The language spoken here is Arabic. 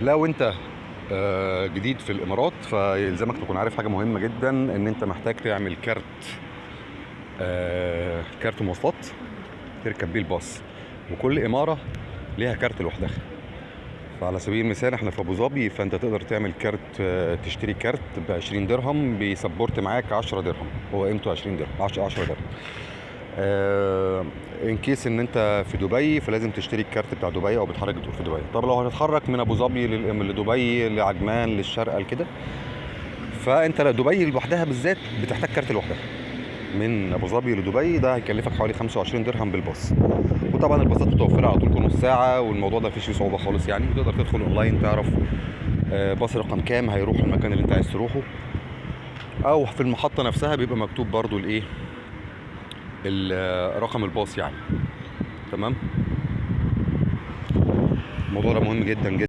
لو انت جديد في الامارات فيلزمك تكون عارف حاجه مهمه جدا، ان انت محتاج تعمل كارت مواصلات تركب بيه الباص، وكل اماره ليها كارت لوحدها. فعلى سبيل المثال احنا في ابو ظبي، فانت تقدر تعمل كارت، تشتري كارت ب 20 درهم بيسبورت معاك 10 درهم، هو قيمته 20 درهم، 10 درهم. ان كيس ان انت في دبي فلازم تشتري الكارت بتاع دبي او بتحرك بتقول في دبي. طب لو هتتحرك من ابو ظبي لدبي لعجمان للشارقه كده، فانت دبي لوحدها بالذات بتحتاج كارت لوحدها. من ابو ظبي لدبي ده هيكلفك حوالي 25 درهم بالباص. وطبعا الباصات متوفره على طول كل نص ساعه، والموضوع ده مفيش فيه صعوبه خالص يعني. تقدر تدخل اونلاين تعرف باص رقم كام هيروح المكان اللي انت عايز تروحه، او في المحطه نفسها بيبقى مكتوب برضو الايه، رقم الباص يعني. تمام. الموضوع ده مهم جدا جدا.